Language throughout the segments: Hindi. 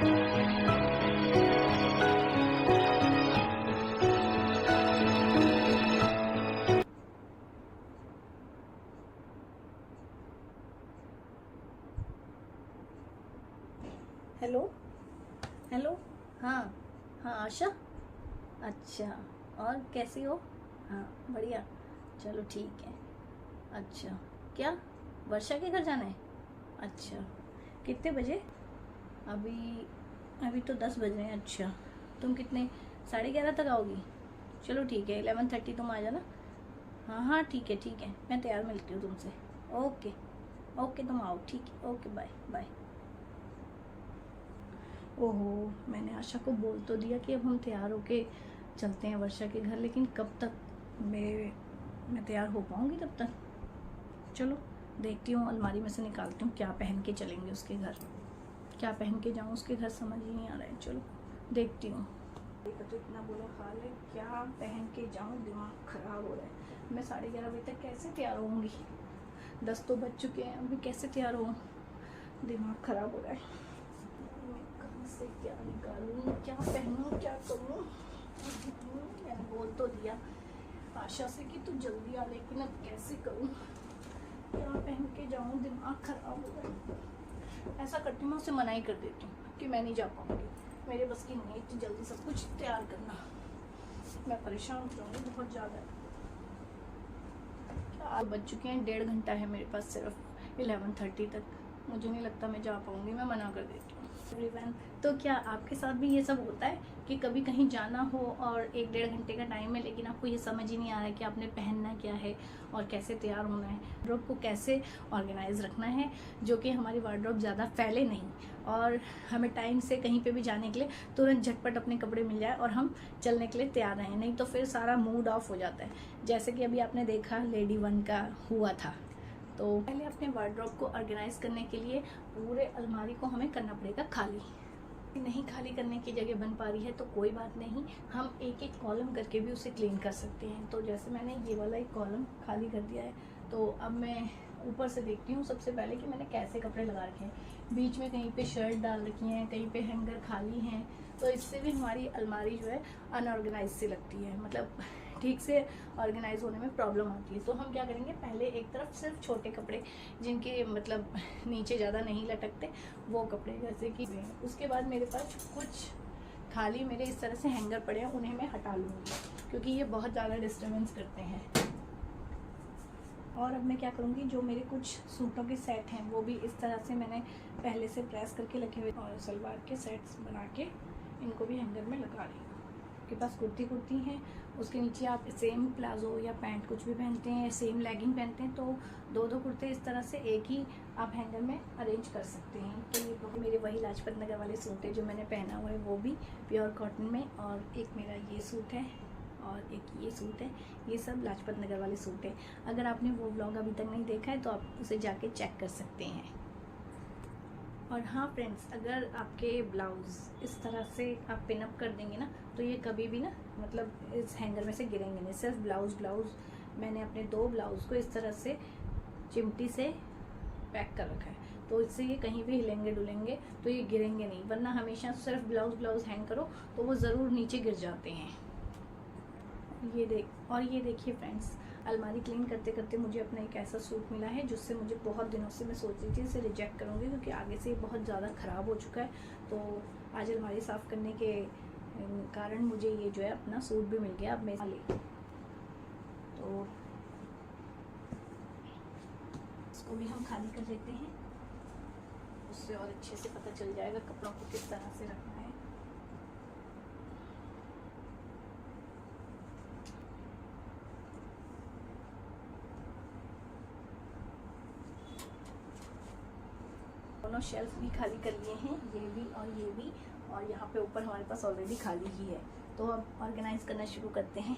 Hello hello. हाँ हाँ आशा। अच्छा, और कैसी हो? हाँ बढ़िया। चलो ठीक है। अच्छा, क्या वर्षा के घर जाना है? अच्छा, कितने बजे? अभी अभी तो 10 बज रहे हैं। अच्छा, तुम कितने 11:30 तक आओगी? चलो ठीक है, 11:30 तुम आ जाना। हाँ हाँ ठीक है ठीक है, मैं तैयार मिलती हूँ तुमसे। ओके ओके, तुम आओ, ठीक है, ओके बाय बाय। ओहो, मैंने आशा को बोल तो दिया कि अब हम तैयार होके चलते हैं वर्षा के घर, लेकिन कब तक मैं तैयार हो पाऊँगी तब तक? चलो देखती हूँ, अलमारी में से निकालती हूँ क्या पहन के चलेंगे उसके घर। क्या पहन के जाऊँ उसके घर, समझ ही नहीं आ रहा है। चलो देखती हूँ। तो इतना बुरा हाल है, क्या पहन के जाऊँ, दिमाग ख़राब हो रहा है। मैं 11:30 बजे तक कैसे तैयार होऊंगी? 10 तो बज चुके हैं, अभी कैसे तैयार होऊँ? दिमाग ख़राब हो रहा है। मैं कहाँ से क्या निकालूँ, क्या पहनूँ, क्या करूँ? मैंने बोल तो दिया आशा से कि तू जल्दी आ, लेकिन अब कैसे करूँ, क्या पहन के जाऊँ, दिमाग ख़राब हो रहा है। ऐसा करती हूँ, मैं उसे मना ही कर देती हूँ कि मैं नहीं जा पाऊँगी, मेरे बस की नहीं है जल्दी सब कुछ तैयार करना। मैं परेशान हो जाऊँगी बहुत ज़्यादा। क्या बज चुके हैं, 1.5 घंटा है मेरे पास सिर्फ 11:30 तक। मुझे नहीं लगता मैं जा पाऊँगी, मैं मना कर देती हूँ। एवरीवन, तो क्या आपके साथ भी ये सब होता है कि कभी कहीं जाना हो और 1-1.5 घंटे का टाइम है, लेकिन आपको ये समझ ही नहीं आ रहा है कि आपने पहनना क्या है और कैसे तैयार होना है, वार्डरोब को कैसे ऑर्गेनाइज रखना है, जो कि हमारी वार्डरोब ज़्यादा फैले नहीं और हमें टाइम से कहीं पे भी जाने के लिए तुरंत झटपट अपने कपड़े मिल जाए और हम चलने के लिए तैयार रहें, नहीं तो फिर सारा मूड ऑफ हो जाता है, जैसे कि अभी आपने देखा लेडी 1 का हुआ था। तो पहले अपने वार्डरोब को ऑर्गेनाइज करने के लिए पूरे अलमारी को हमें करना पड़ेगा खाली। नहीं खाली करने की जगह बन पा रही है तो कोई बात नहीं, हम एक एक कॉलम करके भी उसे क्लीन कर सकते हैं। तो जैसे मैंने ये वाला एक कॉलम खाली कर दिया है, तो अब मैं ऊपर से देखती हूँ सबसे पहले कि मैंने कैसे कपड़े लगा रखे हैं। बीच में कहीं पे शर्ट डाल रखी हैं, कहीं पे हैंगर खाली हैं, तो इससे भी हमारी अलमारी जो है अनऑर्गेनाइज सी लगती है, मतलब ठीक से ऑर्गेनाइज होने में प्रॉब्लम आती है। तो हम क्या करेंगे, पहले एक तरफ सिर्फ छोटे कपड़े जिनके मतलब नीचे ज़्यादा नहीं लटकते वो कपड़े जैसे कि, उसके बाद मेरे पास कुछ खाली मेरे इस तरह से हैंगर पड़े हैं, उन्हें मैं हटा लूँगी क्योंकि ये बहुत ज़्यादा डिस्टर्बेंस करते हैं। और अब मैं क्या करूँगी, जो मेरे कुछ सूटों के सेट हैं वो भी इस तरह से मैंने पहले से प्रेस करके रखे हुए और सलवार के सेट्स बना के इनको भी हैंगर में लगा रही हूँ। आपके पास कुर्ती हैं, उसके नीचे आप सेम प्लाजो या पैंट कुछ भी पहनते हैं, सेम लेगिंग पहनते हैं, तो 2-2 कुर्ते इस तरह से एक ही आप हैंगर में अरेंज कर सकते हैं। तो ये मेरे वही लाजपत नगर वाले सूट है जो मैंने पहना हुआ है, वो भी प्योर कॉटन में, और एक मेरा ये सूट है और एक ये सूट है, ये सब लाजपत नगर वाले सूट है। अगर आपने वो व्लॉग अभी तक नहीं देखा है तो आप उसे जाके चेक कर सकते हैं। और हाँ फ्रेंड्स, अगर आपके ब्लाउज़ इस तरह से आप पिनअप कर देंगे ना, तो ये कभी भी ना मतलब इस हैंगर में से गिरेंगे नहीं। सिर्फ ब्लाउज़ मैंने अपने 2 ब्लाउज़ को इस तरह से चिमटी से पैक कर रखा है, तो इससे ये कहीं भी हिलेंगे डुलेंगे तो ये गिरेंगे नहीं, वरना हमेशा सिर्फ ब्लाउज़ हैंग करो तो वो ज़रूर नीचे गिर जाते हैं। ये देखिए फ्रेंड्स, अलमारी क्लीन करते करते मुझे अपना एक ऐसा सूट मिला है जिससे मुझे बहुत दिनों से मैं सोच रही थी इसे रिजेक्ट करूँगी क्योंकि आगे से बहुत ज़्यादा ख़राब हो चुका है। तो आज अलमारी साफ़ करने के कारण मुझे ये जो है अपना सूट भी मिल गया। अब मैं तो इसको भी हम खाली कर लेते हैं, उससे और अच्छे से पता चल जाएगा कपड़ों को किस तरह से रखना है। दोनों शेल्फ भी खाली कर लिए हैं, ये भी और ये भी, और यहाँ पे ऊपर हमारे पास ऑलरेडी खाली ही है। तो अब ऑर्गेनाइज करना शुरू करते हैं।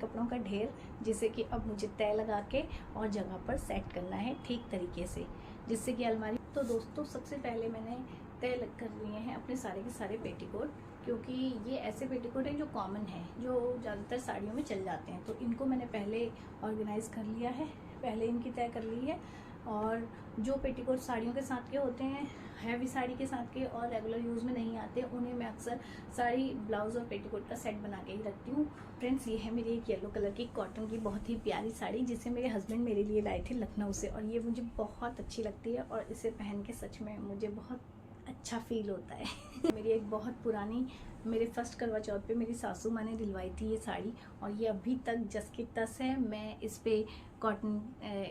कपड़ों का ढेर जिसे कि अब मुझे तय लगा के और जगह पर सेट करना है ठीक तरीके से, जिससे कि अलमारी। तो दोस्तों सबसे पहले मैंने तय कर लिए हैं अपने सारे के सारे पेटीकोट, क्योंकि ये ऐसे पेटीकोट हैं जो कॉमन है, जो ज़्यादातर साड़ियों में चल जाते हैं। तो इनको मैंने पहले ऑर्गेनाइज़ कर लिया है, पहले इनकी तय कर ली है। और जो पेटीकोट साड़ियों के साथ के होते हैं, हैवी साड़ी के साथ के और रेगुलर यूज़ में नहीं आते, उन्हें मैं अक्सर साड़ी, ब्लाउज़ और पेटीकोट का सेट बना के ही रखती हूँ। फ्रेंड्स, ये है मेरी एक येलो कलर की कॉटन की बहुत ही प्यारी साड़ी, जिसे मेरे हस्बैंड मेरे लिए लाए थे लखनऊ से, और ये मुझे बहुत अच्छी लगती है और इसे पहन के सच में मुझे बहुत अच्छा फील होता है। मेरी एक बहुत पुरानी, मेरे फर्स्ट करवा चौथ पे मेरी सासू माँ ने दिलवाई थी ये साड़ी, और ये अभी तक जस की तस है। मैं इस पे कॉटन,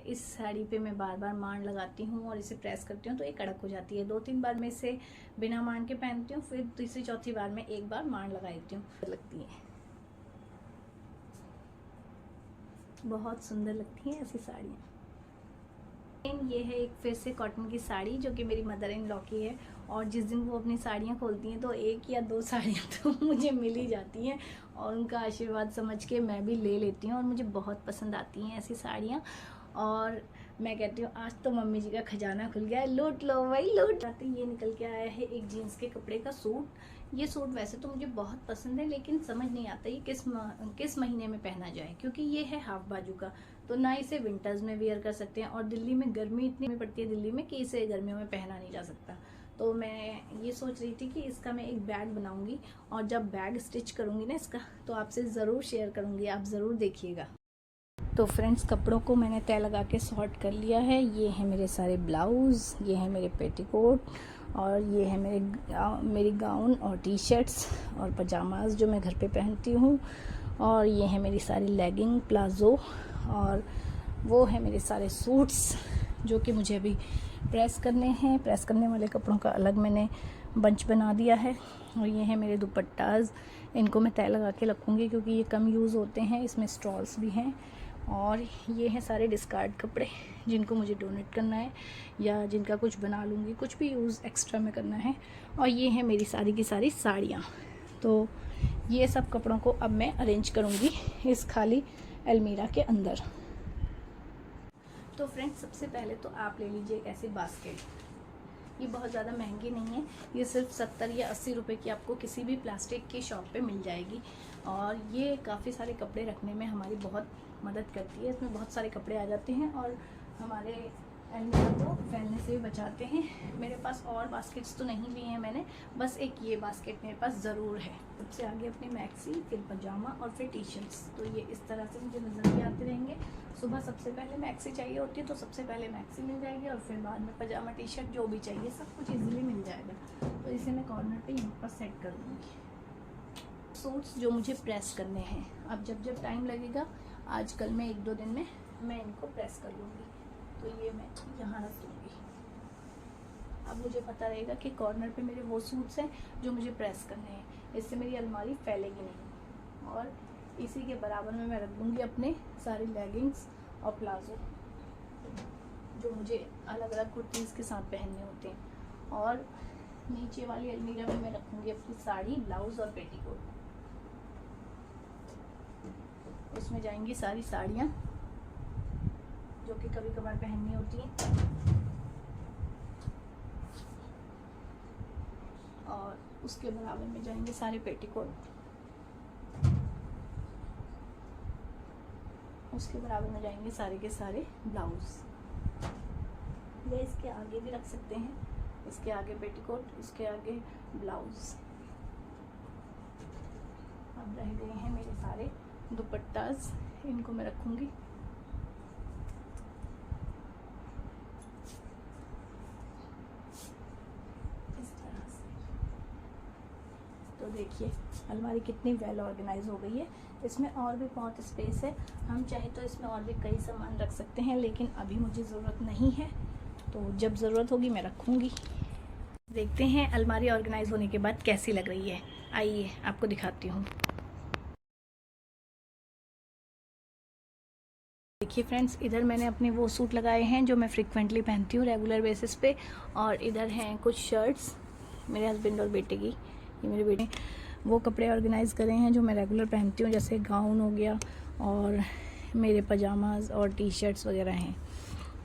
इस साड़ी पे मैं बार बार मांड लगाती हूँ और इसे प्रेस करती हूँ तो ये कड़क हो जाती है। 2-3 बार मैं इसे बिना मांड के पहनती हूँ, फिर तीसरी चौथी बार में एक बार मांड लगा देती हूँ। लगती है, बहुत सुंदर लगती हैं ऐसी साड़ियाँ। ये है एक फिर से कॉटन की साड़ी, जो कि मेरी मदर इन लॉ की है, और जिस दिन वो अपनी साड़ियाँ खोलती हैं तो 1 या 2 साड़ियाँ तो मुझे मिल ही जाती हैं, और उनका आशीर्वाद समझ के मैं भी ले लेती हूँ, और मुझे बहुत पसंद आती हैं ऐसी साड़ियाँ। और मैं कहती हूँ आज तो मम्मी जी का खजाना खुल गया है, लूट लो भाई लूट। ये निकल के आया है एक जीन्स के कपड़े का सूट। ये सूट वैसे तो मुझे बहुत पसंद है, लेकिन समझ नहीं आता ये किस महीने में पहना जाए, क्योंकि ये है हाफ बाजू का, तो ना इसे विंटर्स में वेयर कर सकते हैं, और दिल्ली में गर्मी इतनी पड़ती है दिल्ली में कि इसे गर्मियों में पहना नहीं जा सकता। तो मैं ये सोच रही थी कि इसका मैं एक बैग बनाऊंगी, और जब बैग स्टिच करूंगी ना इसका, तो आपसे ज़रूर शेयर करूंगी, आप ज़रूर देखिएगा। तो फ्रेंड्स, कपड़ों को मैंने तय लगा के सॉर्ट कर लिया है। ये है मेरे सारे ब्लाउज़, ये है मेरे पेटीकोट, और ये है मेरी गाउन और टी शर्ट्स और पजामाज जो मैं घर पे पहनती हूँ, और ये है मेरी सारी लेगिंग, प्लाज़ो, और वो है मेरे सारे सूट्स जो कि मुझे अभी प्रेस करने हैं। प्रेस करने वाले कपड़ों का अलग मैंने बंच बना दिया है। और ये है मेरे दुपट्टाज, इनको मैं तय लगा के रखूँगी क्योंकि ये कम यूज़ होते हैं, इसमें स्टॉल्स भी हैं। और ये हैं सारे डिस्कार्ड कपड़े जिनको मुझे डोनेट करना है, या जिनका कुछ बना लूँगी, कुछ भी यूज़ एक्स्ट्रा में करना है। और ये है मेरी सारी की सारी साड़ियाँ। तो ये सब कपड़ों को अब मैं अरेंज करूँगी इस खाली अलमीरा के अंदर। तो फ्रेंड्स, सबसे पहले तो आप ले लीजिए एक ऐसी बास्केट। ये बहुत ज़्यादा महंगी नहीं है, ये सिर्फ 70 या 80 रुपए की आपको किसी भी प्लास्टिक की शॉप पे मिल जाएगी, और ये काफ़ी सारे कपड़े रखने में हमारी बहुत मदद करती है। इसमें बहुत सारे कपड़े आ जाते हैं और हमारे अलमीरा को फैलने से भी बचाते हैं। मेरे पास और बास्केट्स तो नहीं ली हैं मैंने, बस एक ये बास्केट मेरे पास ज़रूर है। सबसे आगे अपने मैक्सी, फिर पजामा और फिर टी शर्ट्स। तो ये इस तरह से मुझे नज़र भी आते रहेंगे। सुबह सबसे पहले मैक्सी चाहिए होती है तो सबसे पहले मैक्सी मिल जाएगी, और फिर बाद में पजामा, टी शर्ट, जो भी चाहिए सब कुछ ईजिली मिल जाएगा। तो इसे मैं कॉर्नर पे यहाँ पर सेट कर दूँगी। सूट्स जो मुझे प्रेस करने हैं, अब जब टाइम लगेगा, आजकल में 1-2 दिन में मैं इनको प्रेस कर लूँगी। तो ये मैं यहाँ रख दूँगी। अब मुझे पता रहेगा कि कॉर्नर पे मेरे वो सूट्स हैं जो मुझे प्रेस करने हैं, इससे मेरी अलमारी फैलेगी नहीं। और इसी के बराबर में मैं रख दूँगी अपने सारे लेगिंग्स और प्लाज़ो जो मुझे अलग अलग कुर्तीज़ के साथ पहनने होते हैं। और नीचे वाली अलमीरा में मैं रखूँगी अपनी साड़ी, ब्लाउज़ और पेटीकोट। उसमें जाएंगी सारी साड़ियाँ जो कि कभी कभार पहननी होती हैं, और उसके बराबर में जाएंगे सारे पेटीकोट, उसके बराबर में जाएंगे सारे के सारे ब्लाउज। या इसके आगे भी रख सकते हैं, इसके आगे पेटीकोट, इसके आगे ब्लाउज। अब रह गए हैं मेरे सारे दुपट्टास, इनको मैं रखूँगी। तो देखिए अलमारी कितनी वेल ऑर्गेनाइज हो गई है। इसमें और भी बहुत स्पेस है, हम चाहे तो इसमें और भी कई सामान रख सकते हैं, लेकिन अभी मुझे ज़रूरत नहीं है, तो जब ज़रूरत होगी मैं रखूँगी। देखते हैं अलमारी ऑर्गेनाइज होने के बाद कैसी लग रही है। आइए आपको दिखाती हूँ। देखिए फ्रेंड्स, इधर मैंने अपने वो सूट लगाए हैं जो मैं फ्रिक्वेंटली पहनती हूँ रेगुलर बेसिस पे, और इधर हैं कुछ शर्ट्स मेरे हस्बैंड और बेटे की। ये मेरे बेटे वो कपड़े ऑर्गेनाइज़ करे हैं जो मैं रेगुलर पहनती हूँ, जैसे गाउन हो गया और मेरे पजामाज और टी शर्ट्स वगैरह हैं।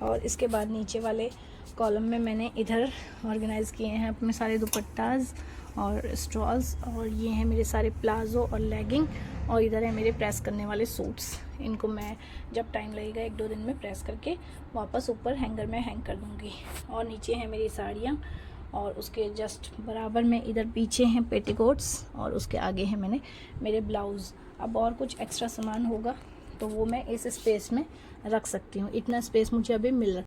और इसके बाद नीचे वाले कॉलम में मैंने इधर ऑर्गेनाइज़ किए हैं अपने सारे दुपट्टाज और स्टॉल्स, और ये हैं मेरे सारे प्लाज़ो और लेगिंग और इधर है मेरे प्रेस करने वाले सूट्स। इनको मैं जब टाइम लगेगा 1-2 दिन में प्रेस करके वापस ऊपर हैंगर में हैंग कर दूँगी। और नीचे हैं मेरी साड़ियाँ और उसके जस्ट बराबर में इधर पीछे हैं पेटीकोट्स और उसके आगे हैं मेरे ब्लाउज़। अब और कुछ एक्स्ट्रा सामान होगा तो वो मैं इस स्पेस में रख सकती हूँ। इतना स्पेस मुझे अभी मिल रहा है।